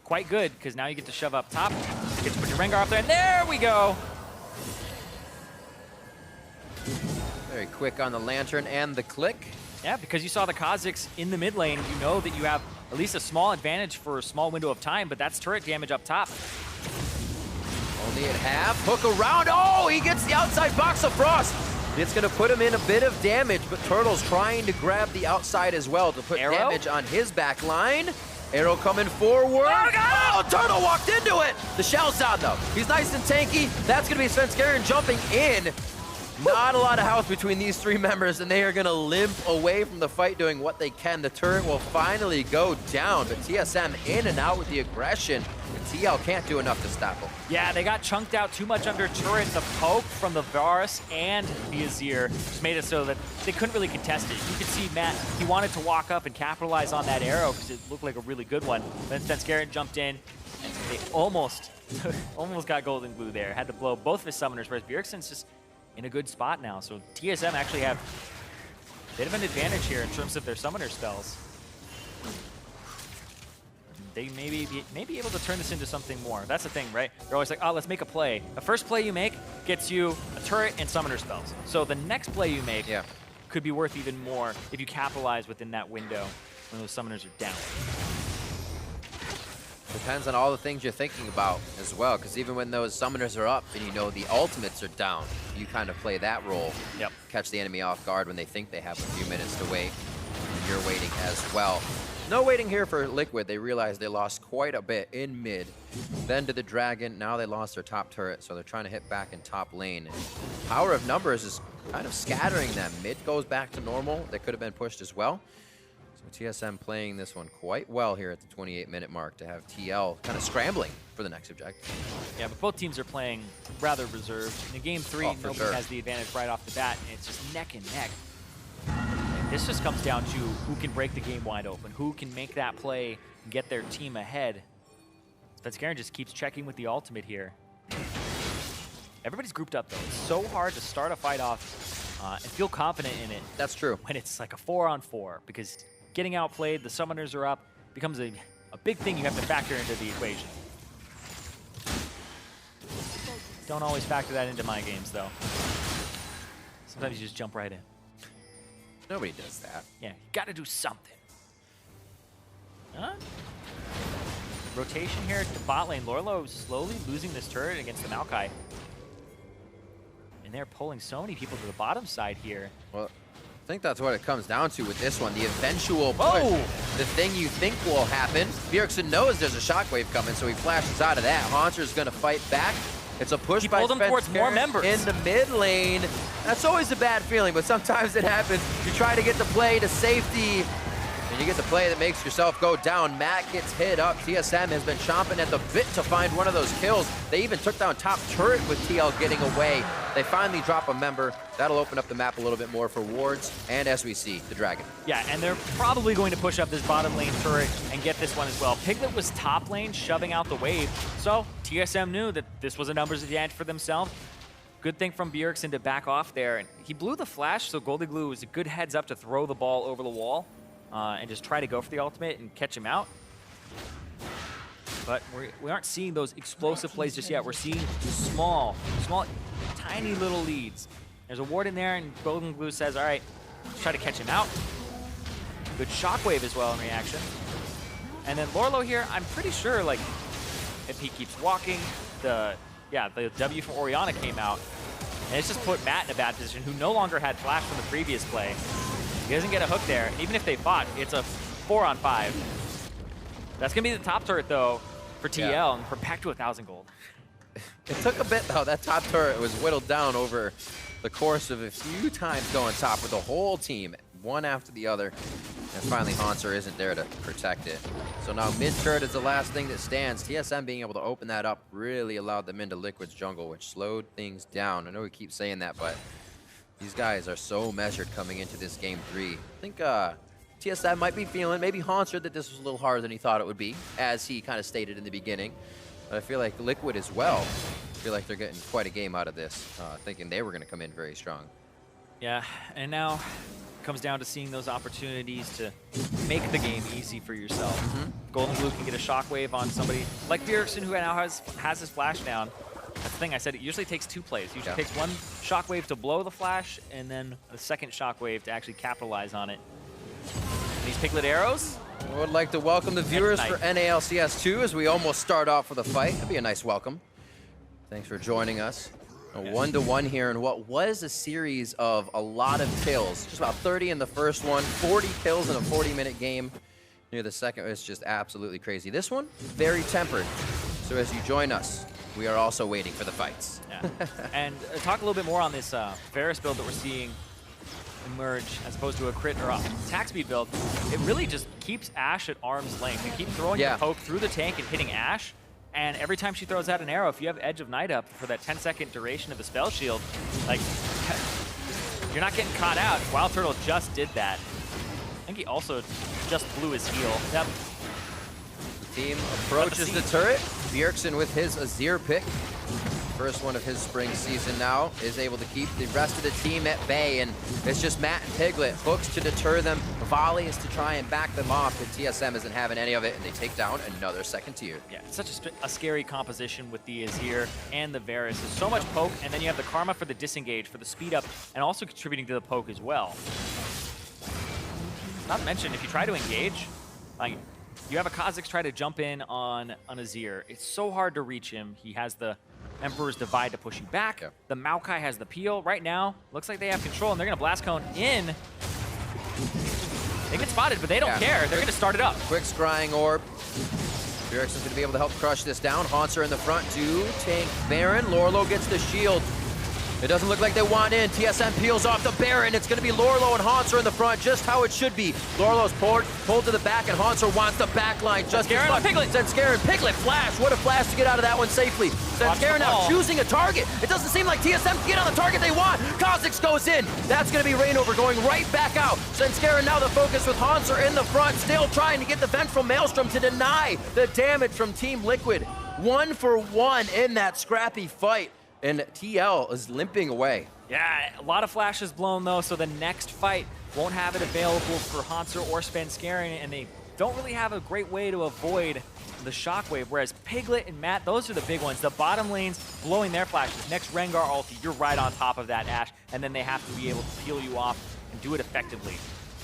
quite good because now you get to shove up top. You get to put your Rengar up there, and there we go! Very quick on the lantern and the click. Yeah, because you saw the Kha'Zix in the mid lane, you know that you have at least a small advantage for a small window of time, but that's turret damage up top. Only at half. Hook around. Oh, he gets the outside box of Frost. It's going to put him in a bit of damage, but Turtle's trying to grab the outside as well to put damage on his back line. Arrow coming forward. Oh, Turtle walked into it. The shell's down, though. He's nice and tanky. That's going to be Svenskeren jumping in. Not a lot of health between these 3 members, and they are going to limp away from the fight doing what they can. The turret will finally go down, but TSM in and out with the aggression. And TL can't do enough to stop them. Yeah, they got chunked out too much under turret. The poke from the Varus and the Azir just made it so that they couldn't really contest it. You could see Matt, he wanted to walk up and capitalize on that arrow because it looked like a really good one. Then Svenskeren jumped in, and they almost got GoldenGlue there. Had to blow both of his summoners, whereas Bjergsen's just in a good spot now. So TSM actually have a bit of an advantage here in terms of their summoner spells. They may be able to turn this into something more. That's the thing, right? They're always like, oh, let's make a play. The first play you make gets you a turret and summoner spells. So the next play you make could be worth even more if you capitalize within that window when those summoners are down. Depends on all the things you're thinking about as well, because even when those summoners are up and you know the ultimates are down, you kind of play that role. Yep. Catch the enemy off guard when they think they have a few minutes to wait. And you're waiting as well. No waiting here for Liquid. They realized they lost quite a bit in mid. Then to the Dragon. Now they lost their top turret, so they're trying to hit back in top lane. And power of numbers is kind of scattering them. Mid goes back to normal. They could have been pushed as well. So TSM playing this one quite well here at the 28-minute mark to have TL kind of scrambling for the next objective. Yeah, but both teams are playing rather reserved. In game 3, nobody has the advantage right off the bat, and it's just neck and neck. And this just comes down to who can break the game wide open, who can make that play and get their team ahead. Svenskeren just keeps checking with the ultimate here. Everybody's grouped up, though. It's so hard to start a fight off and feel confident in it. That's true. When it's like a 4-on-4, because getting outplayed, the summoners are up, becomes a big thing you have to factor into the equation. Don't always factor that into my games, though. Sometimes you just jump right in. Nobody does that. Yeah, you gotta do something. Huh? Rotation here to bot lane. Lourlo slowly losing this turret against the Maokai. And they're pulling so many people to the bottom side here. Well, I think that's what it comes down to with this one. The eventual push. Whoa! The thing you think will happen. Bjergsen knows there's a shockwave coming, so he flashes out of that. Hauntzer's gonna fight back. It's a push by Svenskeren towards more members in the mid lane. That's always a bad feeling, but sometimes it happens. You try to get the play to safety, and you get the play that makes yourself go down. Matt gets hit up. TSM has been chomping at the bit to find one of those kills. They even took down top turret with TL getting away. They finally drop a member. That'll open up the map a little bit more for wards, and as we see, the dragon. Yeah, and they're probably going to push up this bottom lane turret and get this one as well. Piglet was top lane, shoving out the wave, so TSM knew that this was a numbers advantage for themselves. Good thing from Bjergsen to back off there, and he blew the flash, so GoldenGlue was a good heads up to throw the ball over the wall and just try to go for the ultimate and catch him out. But we aren't seeing those explosive plays just yet. We're seeing small, tiny little leads. There's a ward in there, and GoldenGlue says, all right, let's try to catch him out. Good shockwave as well in reaction. And then Lourlo here, I'm pretty sure, like, if he keeps walking, the W from Orianna came out, and it's just put Matt in a bad position, who no longer had flash from the previous play. He doesn't get a hook there. Even if they fought, it's a 4-on-5. That's going to be the top turret, though, for TL, and for back to 1,000 gold. It took a bit, though. That top turret was whittled down over the course of a few times going top with the whole team, one after the other. And finally, Hauntzer isn't there to protect it. So now mid-turret is the last thing that stands. TSM being able to open that up really allowed them into Liquid's jungle, which slowed things down. I know we keep saying that, but these guys are so measured coming into this game 3. I think TSM might be feeling, maybe Hauntzer, that this was a little harder than he thought it would be, as he kind of stated in the beginning. But I feel like Liquid as well, I feel like they're getting quite a game out of this, thinking they were going to come in very strong. Yeah, and now it comes down to seeing those opportunities to make the game easy for yourself. GoldenGlue can get a shockwave on somebody like Bjergsen, who now has his flash down. That's the thing I said, it usually takes 2 plays. It usually takes one shockwave to blow the flash, and then the second shockwave to actually capitalize on it. And these Piglet arrows. I would like to welcome the viewers for NALCS 2 as we almost start off with a fight. That'd be a nice welcome. Thanks for joining us. A 1-to-1 here in what was a series of a lot of kills. Just about 30 in the first one, 40 kills in a 40-minute game. Near the second, it's just absolutely crazy. This one, very tempered. So as you join us, we are also waiting for the fights. Yeah. And talk a little bit more on this Varus build that we're seeing emerge as opposed to a crit or attack speed build. It really just keeps Ashe at arm's length. You keep throwing your poke through the tank and hitting Ashe, and every time she throws out an arrow, if you have Edge of Night up for that 10-second duration of the spell shield, like, you're not getting caught out. WildTurtle just did that. I think he also just blew his heal. Yep. The team approaches the turret. Bjergsen with his Azir pick. First one of his spring season now, is able to keep the rest of the team at bay, and it's just Matt and Piglet. Hooks to deter them, volleys to try and back them off, but TSM isn't having any of it, and they take down another second tier. Yeah, it's such a scary composition with the Azir and the Varus. There's so much poke, and then you have the Karma for the disengage, for the speed up, and also contributing to the poke as well. Not to mention, if you try to engage, like, you have a Kha'Zix try to jump in on Azir. It's so hard to reach him. He has the Emperor's Divide to push you back. The Maokai has the peel. Right now, looks like they have control, and they're going to Blast Cone in. They get spotted, but they don't care. They're going to start it up. Quick Scrying Orb. Bjergsen's going to be able to help crush this down. Hauntzer in the front to tank Baron. Lourlo gets the shield. It doesn't look like they want in. TSM peels off the Baron. It's going to be Lourlo and Hauntzer in the front, just how it should be. Lourlo's pulled to the back, and Hauntzer wants the back line just as much. Svenskeren, Piglet, flash. What a flash to get out of that one safely. Svenskeren now choosing a target. It doesn't seem like TSM can get on the target they want. Kha'Zix goes in. That's going to be ReignOver going right back out. Svenskeren now the focus with Hauntzer in the front, still trying to get the Vengeful Maelstrom to deny the damage from Team Liquid. 1 for 1 in that scrappy fight. And TL is limping away. Yeah, a lot of flashes blown though, so the next fight won't have it available for Hauntzer or Svenskeren, and they don't really have a great way to avoid the shockwave, whereas Piglet and Matt, those are the big ones. The bottom lanes blowing their flashes. Next Rengar ulti, you're right on top of that, Ashe, and then they have to be able to peel you off and do it effectively.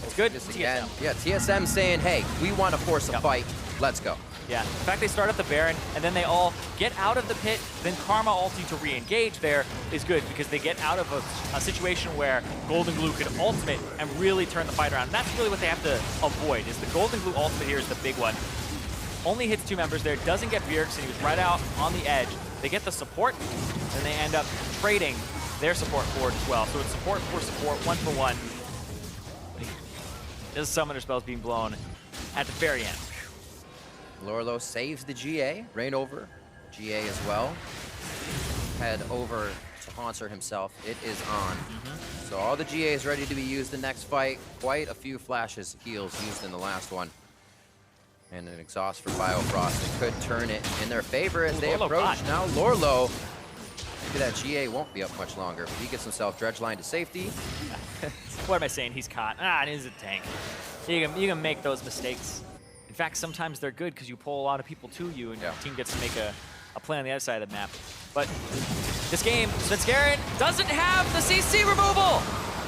It's good. TSM. Yeah, TSM saying, hey, we want to force a fight. Let's go. Yeah, in fact, they start at the Baron, and then they all get out of the pit, then Karma ulti to re-engage there is good, because they get out of a situation where GoldenGlue could ultimate and really turn the fight around. And that's really what they have to avoid, is the GoldenGlue ultimate here is the big one. Only hits 2 members there, doesn't get Bjergsen, he was right out on the edge. They get the support, and they end up trading their support forward as well. So it's support for support, 1 for 1. This summoner spell's being blown at the very end. Lourlo saves the GA, ReignOver, GA as well. Head over to Hauntzer himself. It is on. So all the GA is ready to be used in the next fight. Quite a few flashes, heals used in the last one. And an exhaust for Biofrost. It could turn it in their favor as they approach. Now Lourlo, maybe that GA won't be up much longer, but he gets himself dredge line to safety. What am I saying? He's caught. It is a tank. You can make those mistakes. In fact, sometimes they're good because you pull a lot of people to you, and your team gets to make a play on the other side of the map. But this game, Svenskeren doesn't have the CC removal.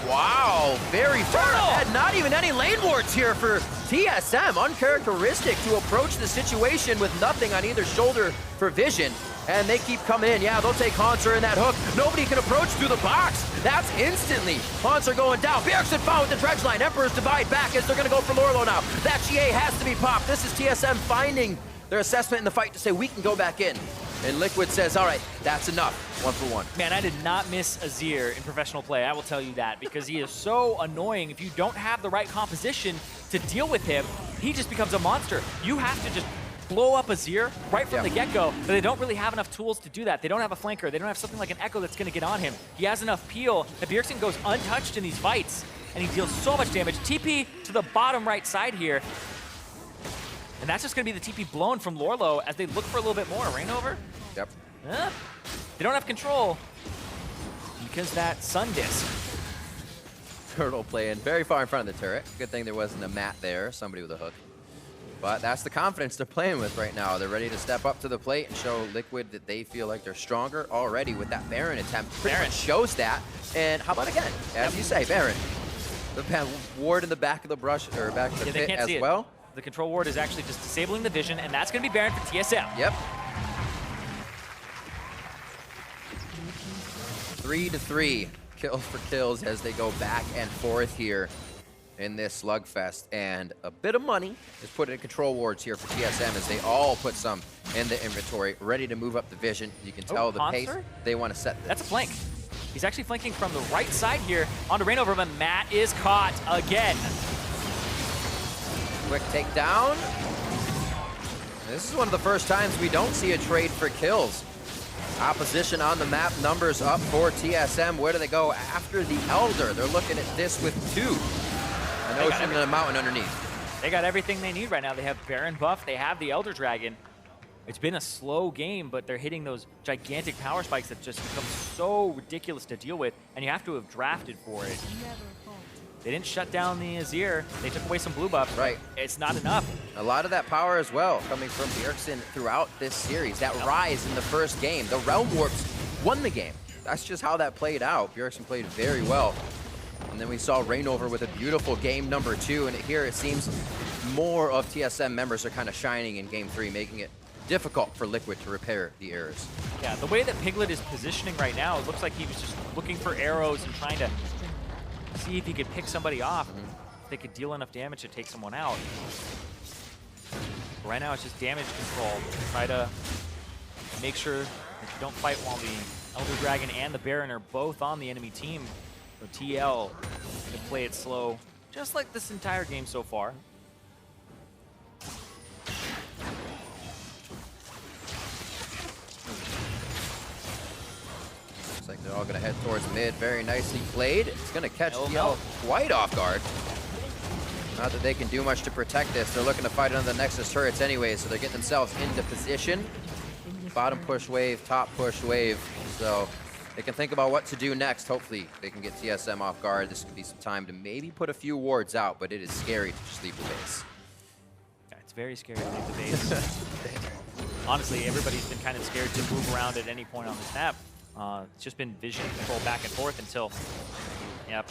Wow, very fair. Not even any lane wards here for TSM. Uncharacteristic to approach the situation with nothing on either shoulder for vision. And they keep coming in. Yeah, they'll take Hauntzer in that hook. Nobody can approach through the box. That's instantly. Hauntzer going down. Bjergsen found with the dredge line. Emperor's Divide back as they're going to go for Lourlo now. That GA has to be popped. This is TSM finding their assessment in the fight to say, we can go back in. And Liquid says, all right, that's enough. 1 for 1. Man, I did not miss Azir in professional play, I will tell you that, because he is so annoying. If you don't have the right composition to deal with him, he just becomes a monster. You have to just blow up Azir right from the get-go, but they don't really have enough tools to do that. They don't have a flanker. They don't have something like an Echo that's going to get on him. He has enough peel that Bjergsen goes untouched in these fights, and he deals so much damage. TP to the bottom right side here. And that's just going to be the TP blown from Lourlo as they look for a little bit more. ReignOver? Yep. They don't have control because that Sun Disc. Turtle playing very far in front of the turret. Good thing there wasn't a mat there, somebody with a hook. But that's the confidence they're playing with right now. They're ready to step up to the plate and show Liquid that they feel like they're stronger already with that Baron attempt. Pretty much shows that. And how about again? As you say, Baron. The ward in the back of the brush, or back of the pit as well. The control ward is actually just disabling the vision, and that's going to be Baron for TSM. Yep. 3-3 kills for kills as they go back and forth here in this slugfest, and a bit of money is put in control wards here for TSM as they all put some in the inventory, ready to move up the vision. You can tell the pace they want to set this. That's a flank. He's actually flanking from the right side here onto ReignOver, but Matt is caught again. Quick takedown. This is one of the first times we don't see a trade for kills. Opposition on the map, numbers up for TSM. Where do they go after the Elder? They're looking at this with 2. An ocean and a mountain underneath. They got everything they need right now. They have Baron buff, they have the Elder Dragon. It's been a slow game, but they're hitting those gigantic power spikes that just become so ridiculous to deal with, and you have to have drafted for it. They didn't shut down the Azir. They took away some blue buffs. Right. It's not enough. A lot of that power as well coming from Bjergsen throughout this series. That rise in the first game. The Realm Warps won the game. That's just how that played out. Bjergsen played very well. And then we saw ReignOver with a beautiful game number 2. And here it seems more of TSM members are kind of shining in game 3, making it difficult for Liquid to repair the errors. Yeah, the way that Piglet is positioning right now, it looks like he was just looking for arrows and trying to see if he could pick somebody off. If they could deal enough damage to take someone out. Right now it's just damage control. Try to make sure that you don't fight while the Elder Dragon and the Baron are both on the enemy team. So TL going to play it slow, just like this entire game so far. Looks like they're all going to head towards mid. Very nicely played. It's going to catch TL quite off guard. Not that they can do much to protect this. They're looking to fight it on the Nexus turrets anyway, so they're getting themselves into position. Bottom push wave, top push wave. So they can think about what to do next. Hopefully they can get TSM off guard. This could be some time to maybe put a few wards out, but it is scary to just leave the base. Yeah, it's very scary to leave the base. Honestly, everybody's been kind of scared to move around at any point on this map. It's just been vision control back and forth until, yep.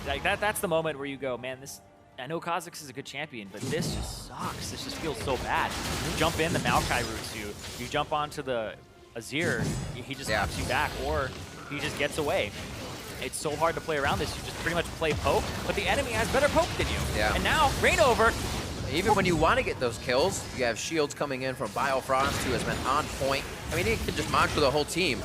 Like that's the moment where you go, man, this, I know Kha'Zix is a good champion, but this just sucks. This just feels so bad. You jump in, the Maokai roots you. You jump onto the Azir, he just knocks you back, or he just gets away. It's so hard to play around this. You just pretty much play poke, but the enemy has better poke than you. Yeah. And now, ReignOver. Even when you want to get those kills, you have shields coming in from Biofrost, who has been on point. I mean, he can just mantra the whole team.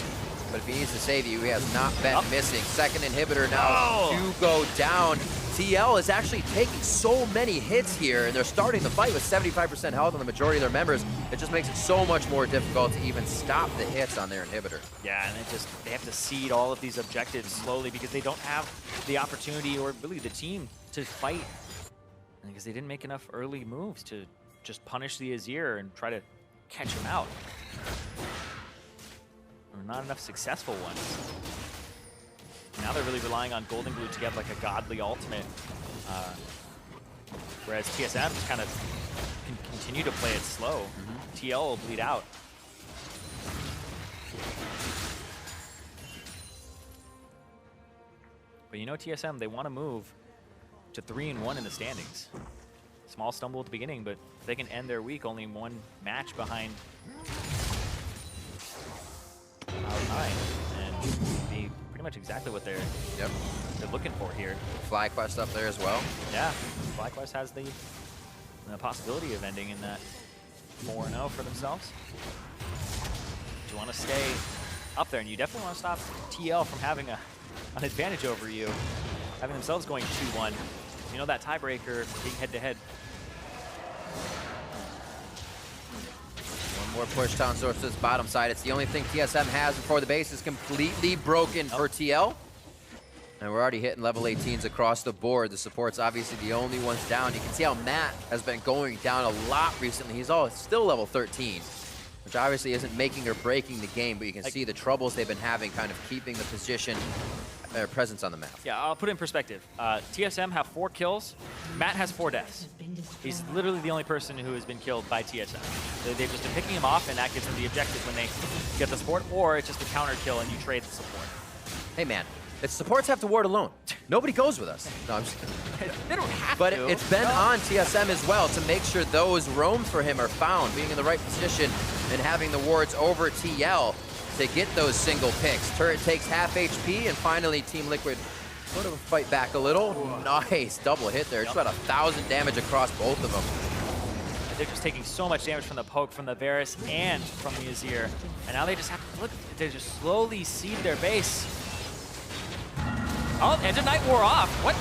But if he needs to save you, he has not been missing. Second inhibitor now to go down. TL is actually taking so many hits here, and they're starting the fight with 75% health on the majority of their members. It just makes it so much more difficult to even stop the hits on their inhibitor. Yeah, and they have to seed all of these objectives slowly because they don't have the opportunity or really the team to fight. Because they didn't make enough early moves to just punish the Azir and try to catch him out. Or not enough successful ones. Now they're really relying on GoldenGlue to get like a godly ultimate. Whereas TSM just kind of can continue to play it slow. TL will bleed out. But you know TSM, they want to move to 3-1 in the standings. Small stumble at the beginning, but if they can end their week only one match behind Maokai, and be pretty much exactly what they're looking for here. FlyQuest up there as well. Yeah, FlyQuest has the possibility of ending in that 4-0 for themselves. You want to stay up there, and you definitely want to stop TL from having an advantage over you, having themselves going 2-1. You know, that tiebreaker being head-to-head. One more push down towards this bottom side. It's the only thing TSM has before the base is completely broken for TL. And we're already hitting level 18s across the board. The support's obviously the only ones down. You can see how Matt has been going down a lot recently. He's still level 13, which obviously isn't making or breaking the game, but you can see the troubles they've been having kind of keeping the position, their presence on the map. Yeah, I'll put it in perspective. TSM have 4 kills. Matt has 4 deaths. He's literally the only person who has been killed by TSM. They've just been picking him off, and that gives them the objective when they get the support, or it's just a counter kill and you trade the support. Hey man, it's supports have to ward alone. Nobody goes with us. No, I'm just They don't have but to. it's been on TSM as well to make sure those roams for him are found, being in the right position and having the wards over TL to get those single picks. Turret takes half HP, and finally Team Liquid sort of fight back a little. Nice double hit there. It's about 1,000 damage across both of them. They're just taking so much damage from the poke, from the Varus, and from the Azir. And now they just have to look, they just slowly seed their base. Oh, Edge of Night wore off. What?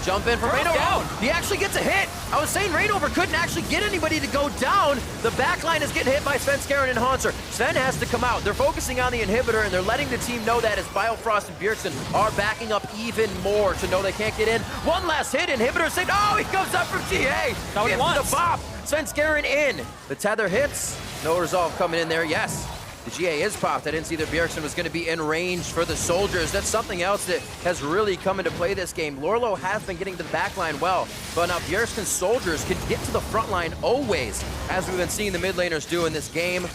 Jump in from ReignOver. He actually gets a hit. I was saying ReignOver couldn't actually get anybody to go down. The backline is getting hit by Svenskeren and Hauntzer. Sven has to come out. They're focusing on the inhibitor, and they're letting the team know that as Biofrost and Bjergsen are backing up even more to know they can't get in. One last hit, inhibitor saved. Oh, he comes up from TA. Not what he wants. The bop. Svenskeren in. The tether hits. No resolve coming in there. Yes. The GA is popped. I didn't see that Bjergsen was going to be in range for the soldiers. That's something else that has really come into play this game. Lourlo has been getting to the back line well, but now Bjergsen's soldiers can get to the front line always, as we've been seeing the mid laners do in this game.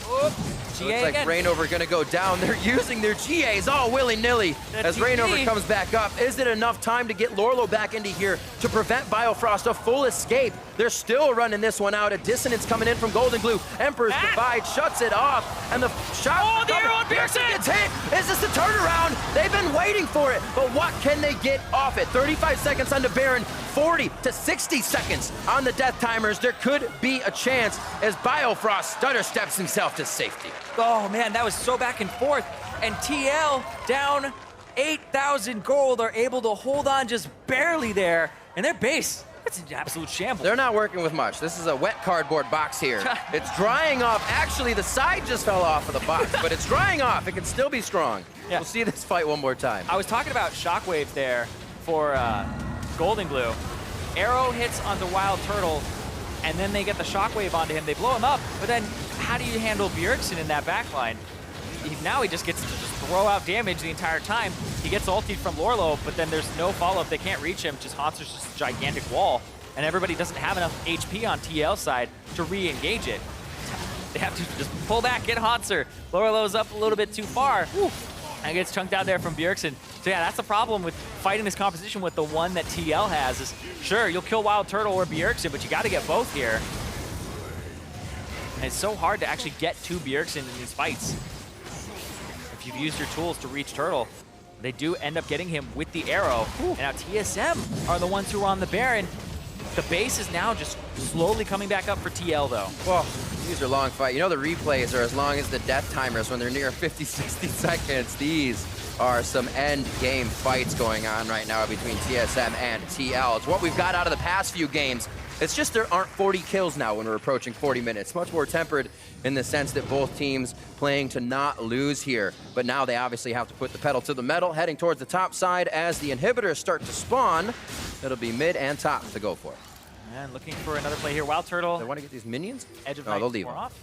GA Looks like ReignOver going to go down. They're using their GAs all willy-nilly as ReignOver comes back up. Is it enough time to get Lourlo back into here to prevent Biofrost a full escape? They're still running this one out. A dissonance coming in from GoldenGlue. Emperor's Divide shuts it off, and the shot. Oh, the arrow on Bjergsen gets hit. Is this the turnaround? They've been waiting for it, but what can they get off it? 35 seconds on the Baron, 40 to 60 seconds on the death timers. There could be a chance as Biofrost stutter steps himself to safety. Oh man, that was so back and forth. And TL down 8,000 gold are able to hold on just barely there. And their base, it's an absolute shambles. They're not working with much. This is a wet cardboard box here. It's drying off. Actually, the side just fell off of the box, but it's drying off. It can still be strong. Yeah. We'll see this fight one more time. I was talking about Shockwave there for GoldenGlue. Arrow hits onto WildTurtle, and then they get the Shockwave onto him. They blow him up, but then how do you handle Bjergsen in that backline? Now he just gets to just throw out damage the entire time. He gets ultied from Lourlo, but then there's no follow-up. They can't reach him. Just Hauntzer's just a gigantic wall, and everybody doesn't have enough HP on TL's side to re-engage it. They have to just pull back, get Hauntzer. Lourlo's up a little bit too far. Whew. And gets chunked out there from Bjergsen. So yeah, that's the problem with fighting this composition with the one that TL has is, sure, you'll kill WildTurtle or Bjergsen, but you got to get both here. And it's so hard to actually get to Bjergsen in these fights. If you've used your tools to reach Turtle, they do end up getting him with the arrow. Ooh. And now TSM are the ones who are on the Baron. The base is now just slowly coming back up for TL, though. Well, these are long fights. You know the replays are as long as the death timers when they're near 50, 60 seconds. These are some end game fights going on right now between TSM and TL. It's what we've got out of the past few games. It's just there aren't 40 kills now when we're approaching 40 minutes. Much more tempered in the sense that both teams playing to not lose here. But now they obviously have to put the pedal to the metal, heading towards the top side as the inhibitors start to spawn. It'll be mid and top to go for. And looking for another play here. WildTurtle. They want to get these minions? Edge of no, they'll leave them. Off.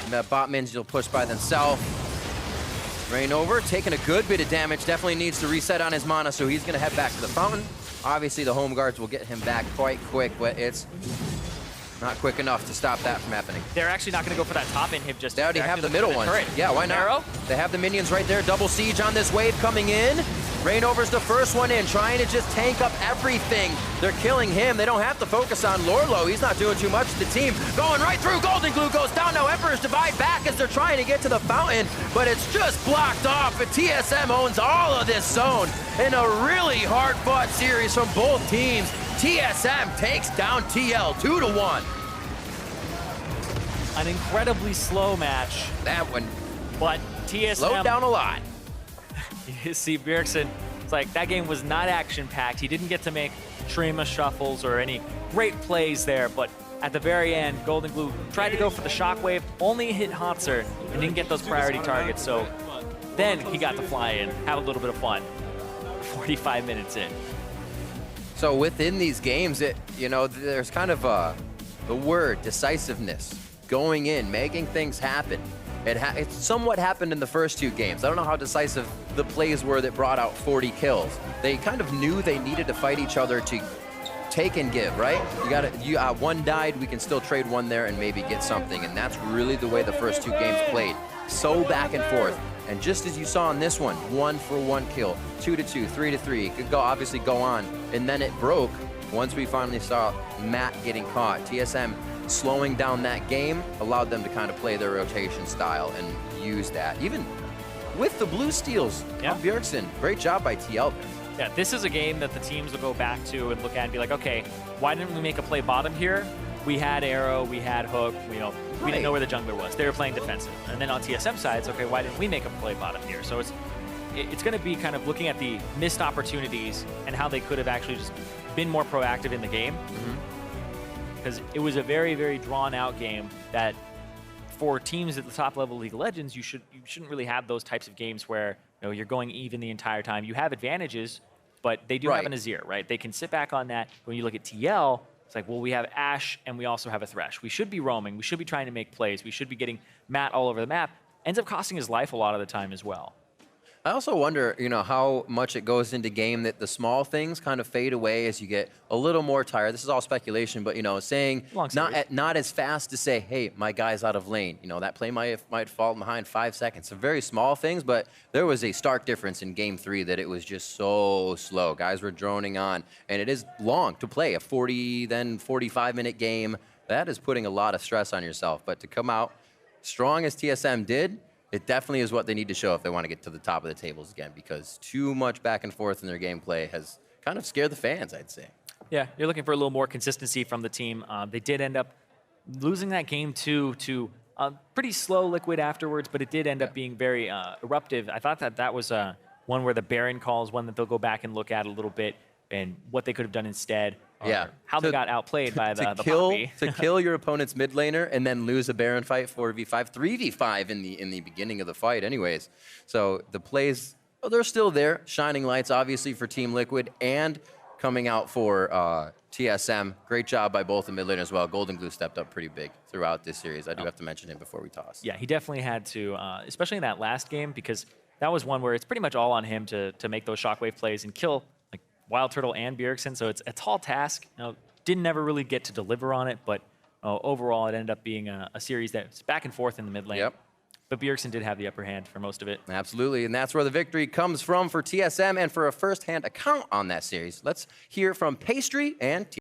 And that bot minions will push by themselves. ReignOver taking a good bit of damage. Definitely needs to reset on his mana, so he's going to head back to the fountain. Obviously, the home guards will get him back quite quick, but it's not quick enough to stop that from happening. They're actually not going to go for that top inhib just. They already have the middle one. Yeah, why not? Arrow? They have the minions right there. Double siege on this wave coming in. ReignOver's the first one in, trying to just tank up everything. They're killing him. They don't have to focus on Lourlo. He's not doing too much to the team. Going right through. GoldenGlue goes down. Now Emperor's Divide back as they're trying to get to the fountain, but it's just blocked off. But TSM owns all of this zone in a really hard-fought series from both teams. TSM takes down TL 2-1. An incredibly slow match. That one. But TSM slowed down a lot. You see Bjergsen, it's like that game was not action-packed. He didn't get to make Trima shuffles or any great plays there, but at the very end, GoldenGlue tried to go for the Shockwave, only hit Hauntzer, and didn't get those priority targets, so then he got to fly in, have a little bit of fun. 45 minutes in. So within these games, there's kind of the word decisiveness, going in, making things happen. It somewhat happened in the first two games. I don't know how decisive the plays were that brought out 40 kills. They kind of knew they needed to fight each other to take and give, right? One died, we can still trade one there and maybe get something, and that's really the way the first two games played. So back and forth. And just as you saw in this one, 1-for-1 kill, 2-2, 3-3, it could obviously go on. And then it broke once we finally saw Matt getting caught. TSM slowing down that game allowed them to kind of play their rotation style and use that. Even with the blue steals of Bjergsen, great job by TL there. Yeah, this is a game that the teams will go back to and look at and be like, okay, why didn't we make a play bottom here? We had Arrow, we had Hook, we didn't know where the jungler was. They were playing defensive. And then on TSM side, it's okay, why didn't we make a play bottom here? So it's going to be kind of looking at the missed opportunities and how they could have actually just been more proactive in the game. Because it was a very, very drawn-out game that for teams at the top level of League of Legends, you shouldn't really have those types of games where you're going even the entire time. You have advantages, but they do have an Azir, right? They can sit back on that. When you look at TL, it's like, well, we have AShe and we also have a Thresh. We should be roaming. We should be trying to make plays. We should be getting Matt all over the map. Ends up costing his life a lot of the time as well. I also wonder, how much it goes into game that the small things kind of fade away as you get a little more tired. This is all speculation, but saying not as fast to say, hey, my guy's out of lane. That play might fall behind 5 seconds. Some very small things, but there was a stark difference in game 3 that it was just so slow. Guys were droning on, and it is long to play a 40, then 45-minute game. That is putting a lot of stress on yourself, but to come out strong as TSM did, it definitely is what they need to show if they want to get to the top of the tables again, because too much back and forth in their gameplay has kind of scared the fans, I'd say. Yeah, you're looking for a little more consistency from the team. They did end up losing that game 2 to Pretty slow Liquid afterwards, but it did end up being very eruptive. I thought that was one where the Baron calls, one that they'll go back and look at a little bit and what they could have done instead. How they got outplayed by the Poppy. To kill your opponent's mid laner and then lose a Baron fight 4v5, 3v5 in the beginning of the fight anyways. So the plays, they're still there. Shining lights, obviously, for Team Liquid and coming out for TSM. Great job by both the mid laners as well. GoldenGlue stepped up pretty big throughout this series. I do have to mention him before we toss. Yeah, he definitely had to, especially in that last game, because that was one where it's pretty much all on him to make those shockwave plays and kill like WildTurtle and Bjergsen. So it's a tall task. Didn't ever really get to deliver on it, but overall it ended up being a series that's back and forth in the mid lane. Yep. But Bjergsen did have the upper hand for most of it. Absolutely, and that's where the victory comes from for TSM and for a first-hand account on that series. Let's hear from Pastry and